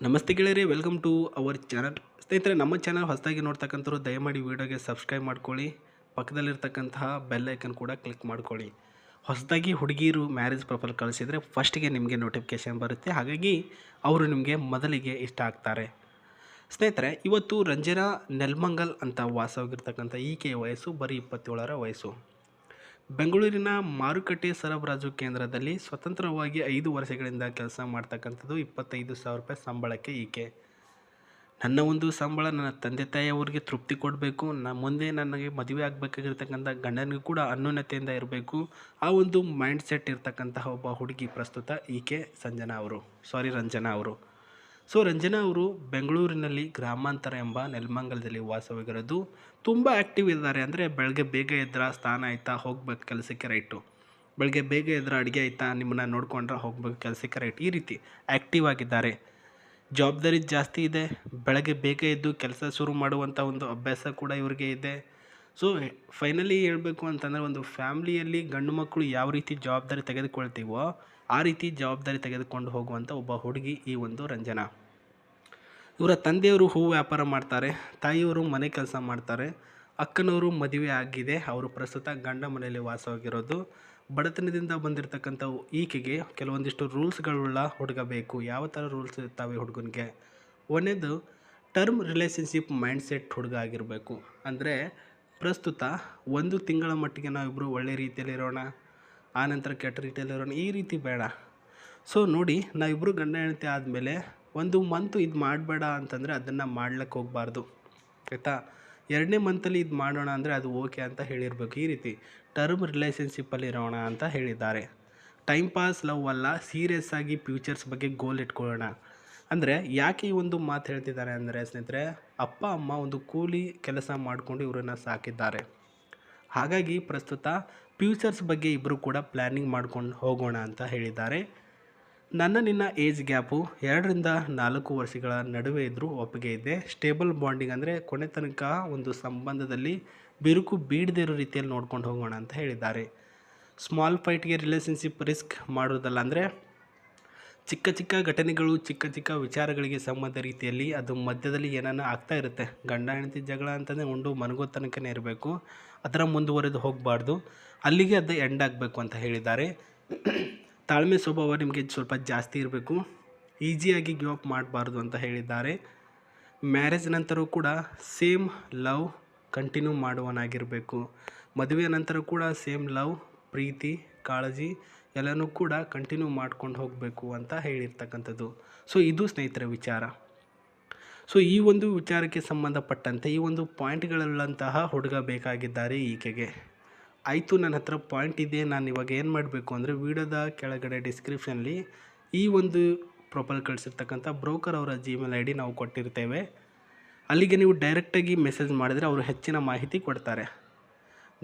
ನಮಸ್ತೆ ಗೆಳೆಯರಿ, welcome to our channel. ಸ್ನೇಹಿತರೆ, ನಮ್ಮ ಚಾನಲ್ ಹೊಸದಾಗಿ ನೋಡ್ತಕ್ಕಂಥವ್ರು ದಯಮಾಡಿ ವಿಡಿಯೋಗೆ ಸಬ್ಸ್ಕ್ರೈಬ್ ಮಾಡ್ಕೊಳ್ಳಿ. ಪಕ್ಕದಲ್ಲಿರ್ತಕ್ಕಂತಹ ಬೆಲ್ ಐಕನ್ ಕೂಡ ಕ್ಲಿಕ್ ಮಾಡ್ಕೊಳ್ಳಿ. ಹೊಸದಾಗಿ ಹುಡುಗಿಯರು ಮ್ಯಾರೇಜ್ ಪ್ರೊಫೈಲ್ ಕಳಿಸಿದರೆ ಫಸ್ಟಿಗೆ ನಿಮಗೆ ನೋಟಿಫಿಕೇಷನ್ ಬರುತ್ತೆ. ಹಾಗಾಗಿ ಅವರು ನಿಮಗೆ ಮೊದಲಿಗೆ ಇಷ್ಟ ಆಗ್ತಾರೆ. ಸ್ನೇಹಿತರೆ, ಇವತ್ತು ರಂಜನಾ ನೆಲ್ಮಂಗಲ್ ಅಂತ ವಾಸವಾಗಿರ್ತಕ್ಕಂಥ ಈಕೆಯ ವಯಸ್ಸು ಬರೀ 27ರ ವಯಸ್ಸು. ಬೆಂಗಳೂರಿನ ಮಾರುಕಟ್ಟೆ ಸರಬರಾಜು ಕೇಂದ್ರದಲ್ಲಿ ಸ್ವತಂತ್ರವಾಗಿ 5 ವರ್ಷಗಳಿಂದ ಕೆಲಸ ಮಾಡ್ತಕ್ಕಂಥದ್ದು. 25,000 ರೂಪಾಯಿ ಸಂಬಳಕ್ಕೆ ಈಕೆ. ನನ್ನ ಒಂದು ಸಂಬಳ ನನ್ನ ತಂದೆ ತಾಯಿಯವರಿಗೆ ತೃಪ್ತಿ ಕೊಡಬೇಕು, ಮುಂದೆ ನನಗೆ ಮದುವೆ ಆಗಬೇಕಾಗಿರ್ತಕ್ಕಂಥ ಗಂಡನಿಗೂ ಕೂಡ ಅನ್ಯೋನ್ಯತೆಯಿಂದ ಇರಬೇಕು. ಆ ಒಂದು ಮೈಂಡ್ ಸೆಟ್ ಇರ್ತಕ್ಕಂತಹ ಒಬ್ಬ ಹುಡುಗಿ ಪ್ರಸ್ತುತ ಈಕೆ ರಂಜನಾ ಅವರು. ಸೊ ರಂಜನಾ ಅವರು ಬೆಂಗಳೂರಿನಲ್ಲಿ ಗ್ರಾಮಾಂತರ ಎಂಬ ನೆಲಮಂಗಲದಲ್ಲಿ ವಾಸವಾಗಿರೋದು. ತುಂಬ ಆ್ಯಕ್ಟಿವ್ ಇದ್ದಾರೆ. ಅಂದರೆ ಬೆಳಗ್ಗೆ ಬೇಗ ಎದ್ರ ಸ್ನಾನ ಆಯಿತಾ ಹೋಗ್ಬೇಕು ಕೆಲಸಕ್ಕೆ ರೈಟು, ಬೆಳಗ್ಗೆ ಬೇಗ ಎದ್ರ ಅಡುಗೆ ಆಯಿತಾ ನಿಮ್ಮನ್ನ ನೋಡ್ಕೊಂಡ್ರೆ ಹೋಗ್ಬೇಕು ಕೆಲಸಕ್ಕೆ ರೈಟ್, ಈ ರೀತಿ ಆ್ಯಕ್ಟಿವ್ ಆಗಿದ್ದಾರೆ. ಜವಾಬ್ದಾರಿ ಜಾಸ್ತಿ ಇದೆ. ಬೆಳಗ್ಗೆ ಬೇಗ ಎದ್ದು ಕೆಲಸ ಶುರು ಮಾಡುವಂಥ ಒಂದು ಅಭ್ಯಾಸ ಕೂಡ ಇವರಿಗೆ ಇದೆ. ಸೊ ಫೈನಲಿ ಹೇಳಬೇಕು ಅಂತಂದರೆ, ಒಂದು ಫ್ಯಾಮ್ಲಿಯಲ್ಲಿ ಗಂಡು ಮಕ್ಕಳು ಯಾವ ರೀತಿ ಜವಾಬ್ದಾರಿ ತೆಗೆದುಕೊಳ್ತೀವೋ ಆ ರೀತಿ ಜವಾಬ್ದಾರಿ ತೆಗೆದುಕೊಂಡು ಹೋಗುವಂಥ ಒಬ್ಬ ಹುಡುಗಿ ಈ ಒಂದು ರಂಜನಾ. ಇವರ ತಂದೆಯವರು ಹೂ ವ್ಯಾಪಾರ ಮಾಡ್ತಾರೆ, ತಾಯಿಯವರು ಮನೆ ಕೆಲಸ ಮಾಡ್ತಾರೆ, ಅಕ್ಕನವರು ಮದುವೆ ಆಗಿದೆ. ಅವರು ಪ್ರಸ್ತುತ ಗಂಡ ಮನೆಯಲ್ಲಿ ವಾಸವಾಗಿರೋದು. ಬಡತನದಿಂದ ಬಂದಿರತಕ್ಕಂಥ ಈಕೆಗೆ ಕೆಲವೊಂದಿಷ್ಟು ರೂಲ್ಸ್ಗಳುಳ್ಳ ಹುಡುಗ ಬೇಕು. ಯಾವ ಥರ ರೂಲ್ಸ್ ಇರ್ತಾವೆ ಹುಡುಗನಿಗೆ? ಒಂದೇದು, ಟರ್ಮ್ ರಿಲೇಷನ್ಶಿಪ್ ಮೈಂಡ್ ಸೆಟ್ ಹುಡುಗ ಆಗಿರಬೇಕು. ಅಂದರೆ ಪ್ರಸ್ತುತ 1 ತಿಂಗಳ ಮಟ್ಟಿಗೆ ನಾವಿಬ್ಬರು ಒಳ್ಳೆ ರೀತಿಯಲ್ಲಿರೋಣ, ಆನಂತರ ಕೆಟ್ಟ ರೀತಿಯಲ್ಲಿರೋಣ, ಈ ರೀತಿ ಬೇಡ. ಸೊ ನೋಡಿ, ನಾವಿಬ್ಬರು ಗಂಡ ಹೆಂಡತಿ ಆದಮೇಲೆ 1 ಮಂತು ಇದು ಮಾಡಬೇಡ ಅಂತಂದರೆ ಅದನ್ನು ಮಾಡ್ಲಿಕ್ಕೆ ಹೋಗಬಾರ್ದು, ಆಯಿತಾ? 2ನೇ ಮಂತಲ್ಲಿ ಇದು ಮಾಡೋಣ ಅಂದರೆ ಅದು ಓಕೆ ಅಂತ ಹೇಳಿರಬೇಕು. ಈ ರೀತಿ ಟರ್ಮ್ ರಿಲೇಷನ್ಶಿಪ್ಪಲ್ಲಿ ಇರೋಣ ಅಂತ ಹೇಳಿದ್ದಾರೆ. ಟೈಮ್ ಪಾಸ್ ಲವ್ ಅಲ್ಲ, ಸೀರಿಯಸ್ ಆಗಿ ಫ್ಯೂಚರ್ಸ್ ಬಗ್ಗೆ ಗೋಲ್ ಇಟ್ಕೊಳ್ಳೋಣ. ಅಂದರೆ ಯಾಕೆ ಈ ಒಂದು ಮಾತು ಹೇಳ್ತಿದ್ದಾರೆ ಅಂದರೆ ಸ್ನೇಹಿತರೆ, ಅಪ್ಪ ಅಮ್ಮ ಒಂದು ಕೂಲಿ ಕೆಲಸ ಮಾಡಿಕೊಂಡು ಇವರನ್ನು ಸಾಕಿದ್ದಾರೆ. ಹಾಗಾಗಿ ಪ್ರಸ್ತುತ ಫ್ಯೂಚರ್ಸ್ ಬಗ್ಗೆ ಇಬ್ಬರು ಕೂಡ ಪ್ಲ್ಯಾನಿಂಗ್ ಮಾಡ್ಕೊಂಡು ಹೋಗೋಣ ಅಂತ ಹೇಳಿದ್ದಾರೆ. ನಿನ್ನ ಏಜ್ ಗ್ಯಾಪು 2ರಿಂದ 4 ವರ್ಷಗಳ ನಡುವೆ ಇದ್ದರೂ ಒಪ್ಪಿಗೆ ಇದೆ. ಸ್ಟೇಬಲ್ ಬಾಂಡಿಂಗ್ ಅಂದರೆ ಕೊನೆ ತನಕ ಒಂದು ಸಂಬಂಧದಲ್ಲಿ ಬಿರುಕು ಬೀಳದೇ ಇರೋ ರೀತಿಯಲ್ಲಿ ನೋಡ್ಕೊಂಡು ಹೋಗೋಣ ಅಂತ ಹೇಳಿದ್ದಾರೆ. ಸ್ಮಾಲ್ ಫೈಟ್ಗೆ ರಿಲೇಷನ್ಶಿಪ್ ರಿಸ್ಕ್ ಮಾಡೋದಲ್ಲ. ಅಂದರೆ ಚಿಕ್ಕ ಚಿಕ್ಕ ಘಟನೆಗಳು, ಚಿಕ್ಕ ಚಿಕ್ಕ ವಿಚಾರಗಳಿಗೆ ಸಂಬಂಧ ರೀತಿಯಲ್ಲಿ ಅದು ಮಧ್ಯದಲ್ಲಿ ಏನಾನ ಆಗ್ತಾ ಇರುತ್ತೆ. ಗಂಡ ಹೆಂಡತಿ ಜಗಳ ಅಂತಂದರೆ ಉಂಡು ಮನಗೋ ತನಕನೇ ಇರಬೇಕು, ಅದರ ಮುಂದುವರೆದು ಹೋಗಬಾರ್ದು, ಅಲ್ಲಿಗೆ ಅದು ಎಂಡ್ ಆಗಬೇಕು ಅಂತ ಹೇಳಿದ್ದಾರೆ. ತಾಳ್ಮೆ ಸ್ವಭಾವ ನಿಮಗೆ ಸ್ವಲ್ಪ ಜಾಸ್ತಿ ಇರಬೇಕು, ಈಸಿಯಾಗಿ ಗಿವ್ ಅಪ್ ಮಾಡಬಾರ್ದು ಅಂತ ಹೇಳಿದ್ದಾರೆ. ಮ್ಯಾರೇಜ್ ನಂತರ ಕೂಡ ಸೇಮ್ ಲವ್ ಕಂಟಿನ್ಯೂ ಮಾಡುವನಾಗಿರಬೇಕು. ಮದುವೆಯ ನಂತರ ಕೂಡ ಸೇಮ್ ಲವ್, ಪ್ರೀತಿ, ಕಾಳಜಿ ಎಲ್ಲನೂ ಕೂಡ ಕಂಟಿನ್ಯೂ ಮಾಡ್ಕೊಂಡು ಹೋಗಬೇಕು ಅಂತ ಹೇಳಿರ್ತಕ್ಕಂಥದ್ದು. ಸೊ ಇದು ಸ್ನೇಹಿತರ ವಿಚಾರ. ಸೊ ಈ ಒಂದು ವಿಚಾರಕ್ಕೆ ಸಂಬಂಧಪಟ್ಟಂತೆ ಈ ಒಂದು ಪಾಯಿಂಟ್ಗಳುಳ್ಳಂತಹ ಹುಡುಗ ಬೇಕಾಗಿದ್ದಾರೆ ಈಕೆಗೆ. ಆಯಿತು, ನನ್ನ ಹತ್ರ ಪಾಯಿಂಟ್ ಇದೆ, ನಾನು ಇವಾಗ ಏನು ಮಾಡಬೇಕು ಅಂದರೆ ವಿಡಿಯೋದ ಕೆಳಗಡೆ ಡಿಸ್ಕ್ರಿಪ್ಷನ್ಲಿ ಈ ಒಂದು ಪ್ರೊಫೈಲ್ ಕಳಿಸಿರ್ತಕ್ಕಂಥ ಬ್ರೋಕರ್ ಅವರ ಜಿಮೇಲ್ ID ನಾವು ಕೊಟ್ಟಿರ್ತೇವೆ. ಅಲ್ಲಿಗೆ ನೀವು ಡೈರೆಕ್ಟಾಗಿ ಮೆಸೇಜ್ ಮಾಡಿದರೆ ಅವರು ಹೆಚ್ಚಿನ ಮಾಹಿತಿ ಕೊಡ್ತಾರೆ.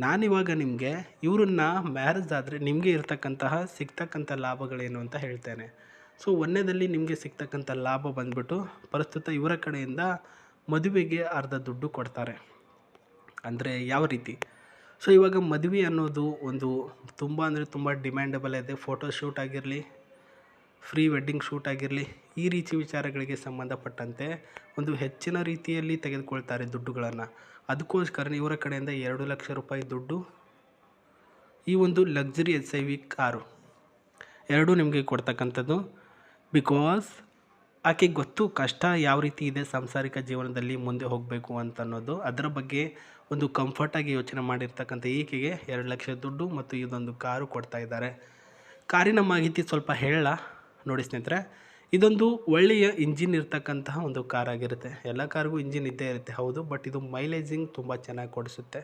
ನಾನಿವಾಗ ನಿಮಗೆ ಇವರನ್ನ ಮ್ಯಾರೇಜ್ ಆದರೆ ನಿಮಗೆ ಸಿಗ್ತಕ್ಕಂಥ ಲಾಭಗಳೇನು ಅಂತ ಹೇಳ್ತೇನೆ. ಸೊ ಒಂದನೇದಲ್ಲಿ ನಿಮಗೆ ಸಿಗ್ತಕ್ಕಂಥ ಲಾಭ ಬಂದ್ಬಿಟ್ಟು ಪ್ರಸ್ತುತ ಇವರ ಕಡೆಯಿಂದ ಮದುವೆಗೆ ಅರ್ಧ ದುಡ್ಡು ಕೊಡ್ತಾರೆ. ಅಂದರೆ ಯಾವ ರೀತಿ? ಸೊ ಇವಾಗ ಮದುವೆ ಅನ್ನೋದು ಒಂದು ತುಂಬ ಡಿಮ್ಯಾಂಡಬಲ್ ಇದೆ. ಫೋಟೋ ಶೂಟ್ ಆಗಿರಲಿ, ಪ್ರೀ ವೆಡ್ಡಿಂಗ್ ಶೂಟ್ ಆಗಿರಲಿ, ಈ ರೀತಿ ವಿಚಾರಗಳಿಗೆ ಸಂಬಂಧಪಟ್ಟಂತೆ ಒಂದು ಹೆಚ್ಚಿನ ರೀತಿಯಲ್ಲಿ ತೆಗೆದುಕೊಳ್ತಾರೆ ದುಡ್ಡುಗಳನ್ನು. ಅದಕ್ಕೋಸ್ಕರ ಇವರ ಕಡೆಯಿಂದ 2 ಲಕ್ಷ ರೂಪಾಯಿ ದುಡ್ಡು, ಈ ಒಂದು ಲಕ್ಸುರಿ SIV ಕಾರು ಎರಡೂ ನಿಮಗೆ ಕೊಡ್ತಕ್ಕಂಥದ್ದು. ಬಿಕಾಸ್ ಆಕೆಗೆ ಗೊತ್ತು ಕಷ್ಟ ಯಾವ ರೀತಿ ಇದೆ ಸಾಂಸಾರಿಕ ಜೀವನದಲ್ಲಿ ಮುಂದೆ ಹೋಗಬೇಕು ಅಂತ ಅನ್ನೋದು. ಅದರ ಬಗ್ಗೆ ಒಂದು ಕಂಫರ್ಟಾಗಿ ಯೋಚನೆ ಮಾಡಿರ್ತಕ್ಕಂಥ ಈಕೆಗೆ 2 ಲಕ್ಷ ದುಡ್ಡು ಮತ್ತು ಇದೊಂದು ಕಾರು ಕೊಡ್ತಾ ಇದ್ದಾರೆ. ಕಾರಿನ ಮಾಹಿತಿ ಸ್ವಲ್ಪ ಹೇಳಲ್ಲ ನೋಡಿ ಸ್ನೇಹಿತರೆ. ಇದೊಂದು ಒಳ್ಳೆಯ ಇಂಜಿನ್ ಇರ್ತಕ್ಕಂತಹ ಒಂದು ಕಾರ್ ಆಗಿರುತ್ತೆ. ಎಲ್ಲ ಕಾರಿಗೂ ಇಂಜಿನ್ ಇದ್ದೇ ಇರುತ್ತೆ, ಹೌದು, ಬಟ್ ಇದು ಮೈಲೇಜಿಂಗ್ ತುಂಬ ಚೆನ್ನಾಗಿ ಕೊಡಿಸುತ್ತೆ.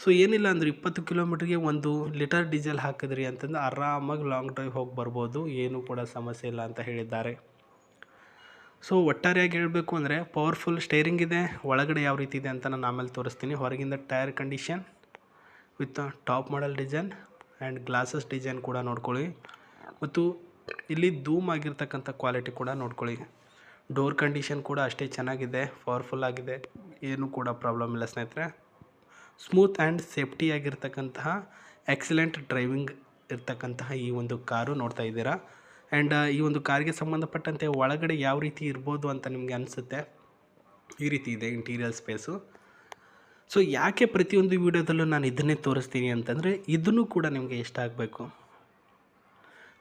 ಸೊ ಏನಿಲ್ಲ ಅಂದರೆ 20 ಕಿಲೋಮೀಟ್ರಿಗೆ 1 ಲೀಟರ್ ಡೀಸೆಲ್ ಹಾಕಿದ್ರಿ ಅಂತಂದ್ರೆ ಆರಾಮಾಗಿ ಲಾಂಗ್ ಡ್ರೈವ್ ಹೋಗಿ ಬರ್ಬೋದು, ಏನೂ ಕೂಡ ಸಮಸ್ಯೆ ಇಲ್ಲ ಅಂತ ಹೇಳಿದ್ದಾರೆ. ಸೊ ಒಟ್ಟಾರೆಯಾಗಿ ಹೇಳಬೇಕು ಅಂದರೆ ಪವರ್ಫುಲ್ ಸ್ಟೇರಿಂಗ್ ಇದೆ. ಒಳಗಡೆ ಯಾವ ರೀತಿ ಇದೆ ಅಂತ ನಾನು ಆಮೇಲೆ ತೋರಿಸ್ತೀನಿ. ಹೊರಗಿಂದ tyre condition with top model design and glasses design ಕೂಡ ನೋಡ್ಕೊಳ್ಳಿ. ಮತ್ತು ಇಲ್ಲಿ ಧೂಮ್ ಆಗಿರ್ತಕ್ಕಂಥ ಕ್ವಾಲಿಟಿ ಕೂಡ ನೋಡ್ಕೊಳ್ಳಿ. ಡೋರ್ ಕಂಡೀಷನ್ ಕೂಡ ಅಷ್ಟೇ ಚೆನ್ನಾಗಿದೆ, ಪವರ್ಫುಲ್ ಆಗಿದೆ, ಏನೂ ಕೂಡ ಪ್ರಾಬ್ಲಮ್ ಇಲ್ಲ ಸ್ನೇಹಿತರೆ. ಸ್ಮೂತ್ ಆ್ಯಂಡ್ ಸೇಫ್ಟಿ ಆಗಿರ್ತಕ್ಕಂತಹ ಎಕ್ಸಲೆಂಟ್ ಡ್ರೈವಿಂಗ್ ಇರ್ತಕ್ಕಂತಹ ಈ ಒಂದು ಕಾರು ನೋಡ್ತಾ ಇದ್ದೀರಾ. ಆ್ಯಂಡ್ ಈ ಒಂದು ಕಾರ್ಗೆ ಸಂಬಂಧಪಟ್ಟಂತೆ ಒಳಗಡೆ ಯಾವ ರೀತಿ ಇರ್ಬೋದು ಅಂತ ನಿಮಗೆ ಅನಿಸುತ್ತೆ. ಈ ರೀತಿ ಇದೆ ಇಂಟೀರಿಯರ್ ಸ್ಪೇಸು. ಸೊ ಯಾಕೆ ಪ್ರತಿಯೊಂದು ವೀಡಿಯೋದಲ್ಲೂ ನಾನು ಇದನ್ನೇ ತೋರಿಸ್ತೀನಿ ಅಂತಂದರೆ, ಇದನ್ನು ಕೂಡ ನಿಮಗೆ ಇಷ್ಟ ಆಗಬೇಕು.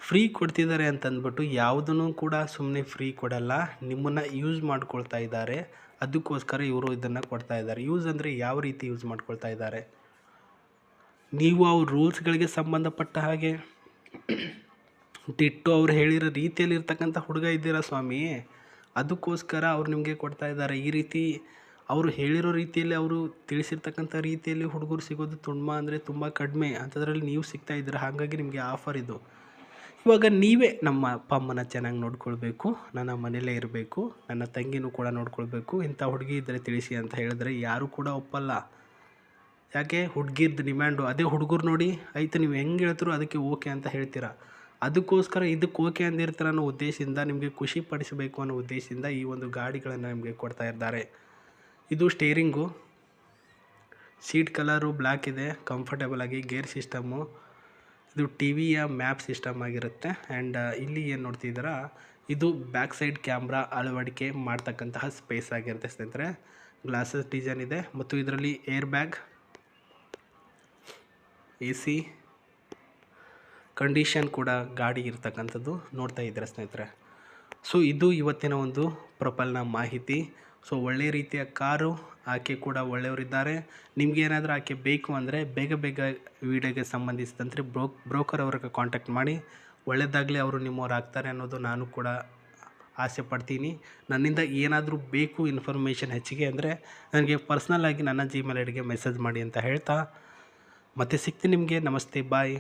ಫ್ರೀ ಕೊಡ್ತಿದ್ದಾರೆ ಅಂತಂದ್ಬಿಟ್ಟು ಯಾವುದನ್ನು ಕೂಡ ಸುಮ್ಮನೆ ಫ್ರೀ ಕೊಡಲ್ಲ, ನಿಮ್ಮನ್ನು ಯೂಸ್ ಮಾಡ್ಕೊಳ್ತಾ ಇದ್ದಾರೆ. ಅದಕ್ಕೋಸ್ಕರ ಇವರು ಇದನ್ನು ಕೊಡ್ತಾ ಇದ್ದಾರೆ. ಯೂಸ್ ಅಂದರೆ ಯಾವ ರೀತಿ ಯೂಸ್ ಮಾಡ್ಕೊಳ್ತಾ ಇದ್ದಾರೆ, ನೀವು ಅವ್ರ ರೂಲ್ಸ್ಗಳಿಗೆ ಸಂಬಂಧಪಟ್ಟ ಹಾಗೆ ಡಿಟ್ಟು ಅವ್ರು ಹೇಳಿರೋ ರೀತಿಯಲ್ಲಿ ಇರ್ತಕ್ಕಂಥ ಹುಡುಗ ಇದ್ದೀರಾ ಸ್ವಾಮಿ, ಅದಕ್ಕೋಸ್ಕರ ಅವ್ರು ನಿಮಗೆ ಕೊಡ್ತಾ ಇದ್ದಾರೆ. ಈ ರೀತಿ ಅವರು ಹೇಳಿರೋ ರೀತಿಯಲ್ಲಿ, ಅವರು ತಿಳಿಸಿರ್ತಕ್ಕಂಥ ರೀತಿಯಲ್ಲಿ ಹುಡುಗರು ಸಿಗೋದು ತುಂಬ ಕಡಿಮೆ. ಅಂಥದ್ರಲ್ಲಿ ನೀವು ಸಿಗ್ತಾ ಇದ್ದೀರಾ, ಹಾಗಾಗಿ ನಿಮಗೆ ಆಫರ್ ಇದು. ಇವಾಗ ನೀವೇ ನಮ್ಮ ಅಪ್ಪ ಅಮ್ಮನ ಚೆನ್ನಾಗಿ ನೋಡ್ಕೊಳ್ಬೇಕು, ನನ್ನ ಮನೇಲೇ ಇರಬೇಕು, ನನ್ನ ತಂಗಿನೂ ಕೂಡ ನೋಡ್ಕೊಳ್ಬೇಕು, ಇಂಥ ಹುಡುಗಿ ಇದ್ದರೆ ತಿಳಿಸಿ ಅಂತ ಹೇಳಿದ್ರೆ ಯಾರೂ ಕೂಡ ಒಪ್ಪಲ್ಲ. ಯಾಕೆ? ಹುಡುಗಿರ್ದು ಡಿಮ್ಯಾಂಡು. ಅದೇ ಹುಡುಗರು ನೋಡಿ ಆಯಿತು ನೀವು ಹೆಂಗೆ ಹೇಳ್ತೀರೋ ಅದಕ್ಕೆ ಓಕೆ ಅಂತ ಹೇಳ್ತೀರಾ. ಅದಕ್ಕೋಸ್ಕರ ಇದಕ್ಕೆ ಓಕೆ ಅಂದಿರ್ತಾರೆ ಅನ್ನೋ ಉದ್ದೇಶದಿಂದ, ನಿಮಗೆ ಖುಷಿ ಪಡಿಸಬೇಕು ಅನ್ನೋ ಉದ್ದೇಶದಿಂದ ಈ ಒಂದು ಗಾಡಿಗಳನ್ನು ನಿಮಗೆ ಕೊಡ್ತಾ ಇದ್ದಾರೆ. ಇದು ಸ್ಟೇರಿಂಗು, ಸೀಟ್ ಕಲರು ಬ್ಲ್ಯಾಕ್ ಇದೆ, ಕಂಫರ್ಟೇಬಲ್ ಆಗಿ. ಗೇರ್ ಸಿಸ್ಟಮ್ಮು, ಇದು ಟಿ ವಿಯ ಮ್ಯಾಪ್ ಸಿಸ್ಟಮ್ ಆಗಿರುತ್ತೆ. ಆ್ಯಂಡ್ ಇಲ್ಲಿ ಏನು ನೋಡ್ತಿದ್ದೀರಾ, ಇದು ಬ್ಯಾಕ್ ಸೈಡ್ ಕ್ಯಾಮ್ರಾ ಅಳವಡಿಕೆ ಮಾಡ್ತಕ್ಕಂತಹ ಸ್ಪೇಸ್ ಆಗಿರುತ್ತೆ ಸ್ನೇಹಿತರೆ. ಗ್ಲಾಸಸ್ ಡಿಸೈನ್ ಇದೆ ಮತ್ತು ಇದರಲ್ಲಿ ಏರ್ ಬ್ಯಾಗ್, AC, ಕಂಡೀಷನ್ ಕೂಡ ಗಾಡಿ ಇರ್ತಕ್ಕಂಥದ್ದು ನೋಡ್ತಾ ಇದ್ದೀರಾ ಸ್ನೇಹಿತರೆ. ಸೊ ಇದು ಇವತ್ತಿನ ಒಂದು ಪ್ರೊಫೈಲ್ನ ಮಾಹಿತಿ. ಸೊ ಒಳ್ಳೆಯ ರೀತಿಯ ಕಾರು, ಆಕೆ ಕೂಡ ಒಳ್ಳೆಯವರಿದ್ದಾರೆ. ನಿಮಗೇನಾದರೂ ಆಕೆ ಬೇಕು ಅಂದರೆ ಬೇಗ ವೀಡಿಯೋಗೆ ಸಂಬಂಧಿಸಿದಂತೆ ಬ್ರೋಕರ್ ಅವ್ರಿಗೆ ಕಾಂಟ್ಯಾಕ್ಟ್ ಮಾಡಿ. ಒಳ್ಳೆಯದಾಗಲಿ, ಅವರು ನಿಮ್ಮವ್ರು ಆಗ್ತಾರೆ ಅನ್ನೋದು ನಾನು ಕೂಡ ಆಸೆ ಪಡ್ತೀನಿ. ನನ್ನಿಂದ ಏನಾದರೂ ಬೇಕು ಇನ್ಫಾರ್ಮೇಷನ್ ಹೆಚ್ಚಿಗೆ ಅಂದರೆ ನನಗೆ ಪರ್ಸ್ನಲ್ಲಾಗಿ ನನ್ನ Gmail ಐಡಿಗೆ ಮೆಸೇಜ್ ಮಾಡಿ ಅಂತ ಹೇಳ್ತಾ ಮತ್ತೆ ಸಿಗ್ತೀನಿ ನಿಮಗೆ. ನಮಸ್ತೆ, ಬಾಯ್.